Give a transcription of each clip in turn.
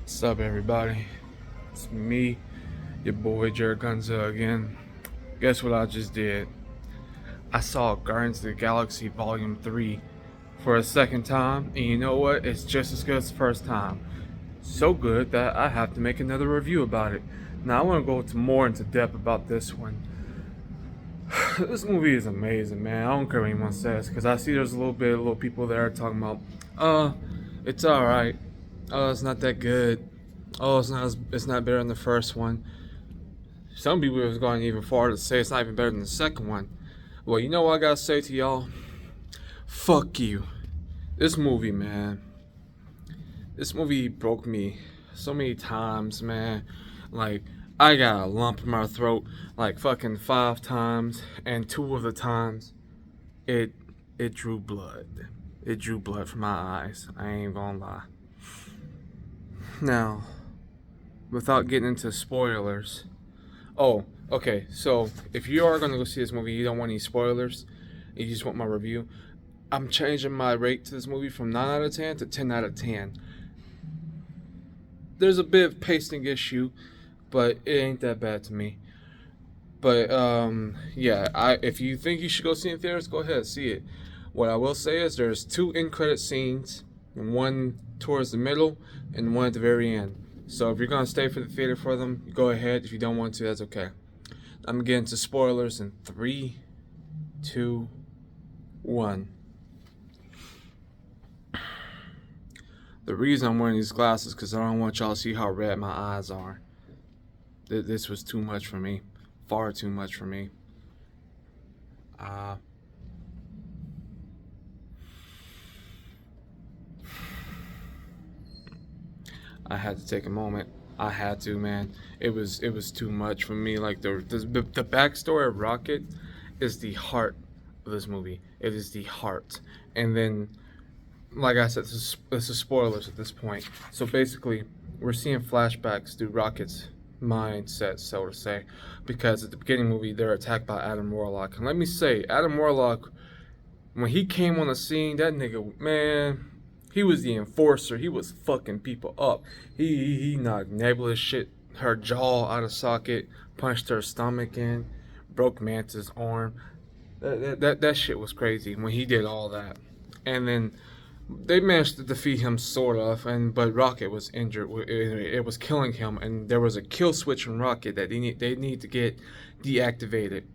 What's up, everybody? It's me, your boy Jared Gunza again. Guess what I just did? I saw Guardians of the Galaxy Volume 3 for a second time, and you know what? It's just as good as the first time. So good that I have to make another review about it. Now, I want to go more into depth about this one. This movie is amazing, man. I don't care what anyone says, because I see there's a little people there talking about, it's alright. Oh, it's not that good. Oh, it's not better than the first one. Some people have gone even farther to say it's not even better than the second one. Well, you know what I gotta say to y'all? Fuck you. This movie, man. This movie broke me so many times, man. Like, I got a lump in my throat like fucking 5 times, and 2 of the times it it drew blood. It drew blood from my eyes. I ain't gonna lie. Now, without getting into spoilers. Oh, okay. So if you are gonna go see this movie, you don't want any spoilers. You just want my review. I'm changing my rate to this movie from 9 out of 10 to 10 out of 10. There's a bit of pacing issue, but it ain't that bad to me. But yeah. If you think you should go see it in theaters, go ahead see it. What I will say is there's 2 end credit scenes, and one towards the middle and one at the very end. So if you're gonna stay for the theater for them, go ahead. If you don't want to, that's okay. I'm getting to spoilers in 3, 2, 1. The reason I'm wearing these glasses because I don't want y'all to see how red my eyes are. This was too much for me, far too much for me. Uh, I had to take a moment. I had to, man. It was too much for me. Like the backstory of Rocket is the heart of this movie. It is the heart. And then, like I said, this is spoilers at this point. So basically, we're seeing flashbacks through Rocket's mindset, so to say, because at the beginning of the movie they're attacked by Adam Warlock. And let me say, Adam Warlock, when he came on the scene, that nigga, man, he was the enforcer. He was fucking people up. He knocked Nebula's shit, her jaw out of socket, punched her stomach in, broke Manta's arm. That shit was crazy when he did all that. And then they managed to defeat him sort of, but Rocket was injured. It was killing him, and there was a kill switch in Rocket that they need to get deactivated.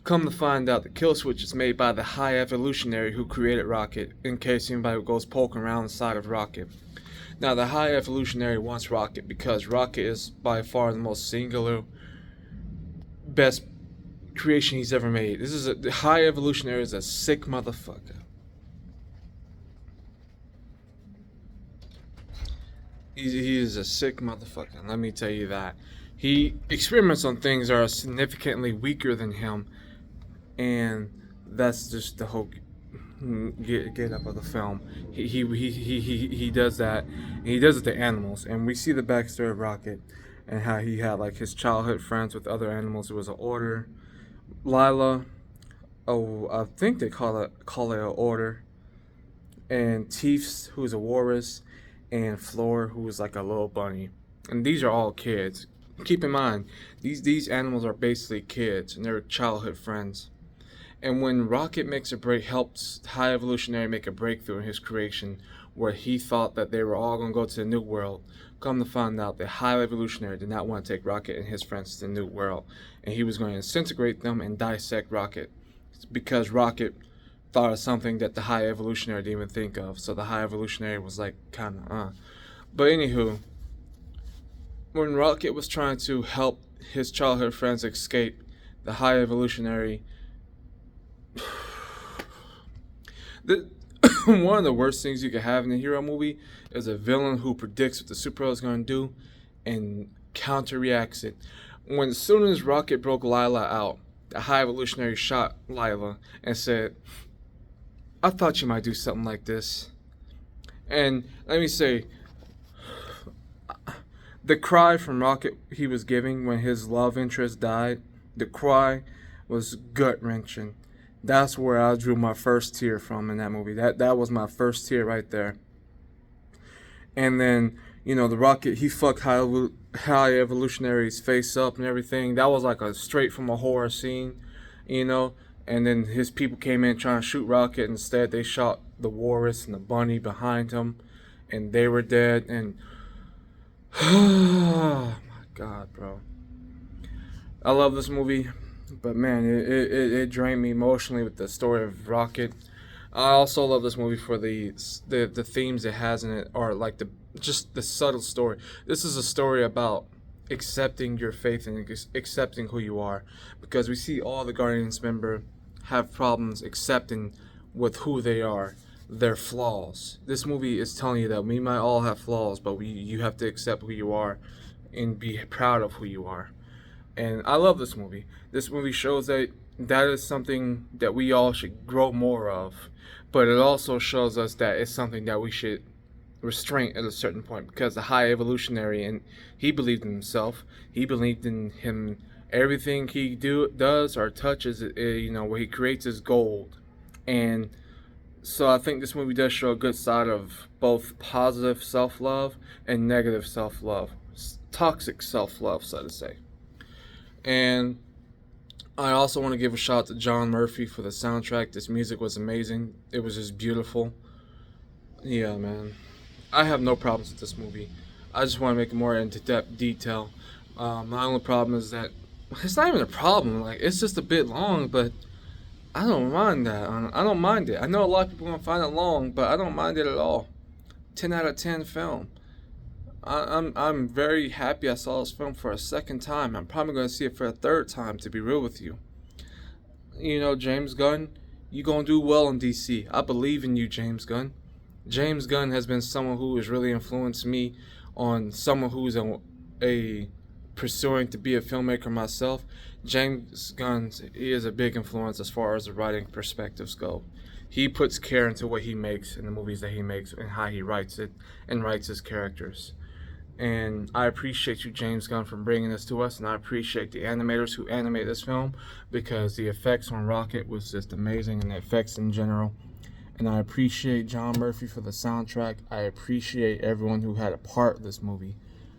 Come to find out, the kill switch is made by the High Evolutionary who created Rocket, in case anybody goes poking around the side of Rocket. Now, the High Evolutionary wants Rocket because Rocket is by far the most singular, best creation he's ever made. The High Evolutionary is a sick motherfucker. He is a sick motherfucker, let me tell you that. He experiments on things that are significantly weaker than him, and that's just the whole get up of the film. He does that, and he does it to animals, and we see the backstory of Rocket and how he had like his childhood friends with other animals. It was an order. Lila, oh, I think they call it an order, and Teefs, who's a walrus, and Floor, who is like a little bunny. And these are all kids. Keep in mind, these animals are basically kids, and they're childhood friends. And when Rocket makes a break, helps High Evolutionary make a breakthrough in his creation, where he thought that they were all going to go to the New World, come to find out that High Evolutionary did not want to take Rocket and his friends to the New World, and he was going to disintegrate them and dissect Rocket, because Rocket thought of something that the High Evolutionary didn't even think of. So the High Evolutionary was like, kind of. But anywho, when Rocket was trying to help his childhood friends escape, the High Evolutionary the, one of the worst things you could have in a hero movie is a villain who predicts what the superhero is going to do and counter-reacts it. As soon as Rocket broke Lila out, the High Evolutionary shot Lila and said, I thought you might do something like this. And let me say, the cry from Rocket he was giving when his love interest died, the cry was gut wrenching. That's where I drew my first tear from in that movie. That was my first tear right there. And then, the Rocket, he fucked High Evolutionary's face up and everything. That was like a straight from a horror scene, you know. And then his people came in trying to shoot Rocket. Instead, they shot the Walrus and the bunny behind him, and they were dead. And oh my god, bro, I love this movie, but man, it drained me emotionally with the story of Rocket. I also love this movie for the themes it has in it, or like just the subtle story. This is a story about accepting your faith and accepting who you are, because we see all the Guardians member have problems accepting with who they are, their flaws. This movie is telling you that we might all have flaws, but you have to accept who you are and be proud of who you are. And I love this movie. This movie shows that is something that we all should grow more of, but it also shows us that it's something that we should restrain at a certain point, because the High Evolutionary, and he believed in himself. He believed in him. Everything he does or touches, where he creates is gold. And so I think this movie does show a good side of both positive self-love and negative self-love, toxic self-love, so to say. And I also want to give a shout out to John Murphy for the soundtrack. This music was amazing. It was just beautiful. Yeah, man. I have no problems with this movie. I just want to make it more into depth detail. My only problem is that it's not even a problem. Like, it's just a bit long, but I don't mind that. I don't mind it. I know a lot of people are gonna find it long, but I don't mind it at all. 10 out of 10 film. I'm very happy I saw this film for a second time. I'm probably gonna see it for a third time, to be real with you. James Gunn, you gonna do well in DC. I believe in you, James Gunn. James Gunn has been someone who has really influenced me on someone who's a pursuing to be a filmmaker myself. James Gunn, he is a big influence as far as the writing perspectives go. He puts care into what he makes in the movies that he makes and how he writes it and writes his characters. And I appreciate you, James Gunn, for bringing this to us, and I appreciate the animators who animate this film, because the effects on Rocket was just amazing, and the effects in general. And I appreciate John Murphy for the soundtrack. I appreciate everyone who had a part of this movie.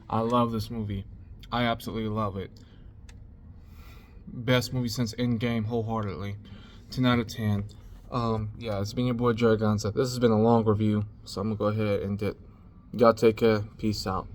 I love this movie. I absolutely love it. Best movie since Endgame, wholeheartedly. 10 out of 10. Yeah, it's been your boy Jared Gonzalez. This has been a long review, so I'm going to go ahead and dip. Y'all take care. Peace out.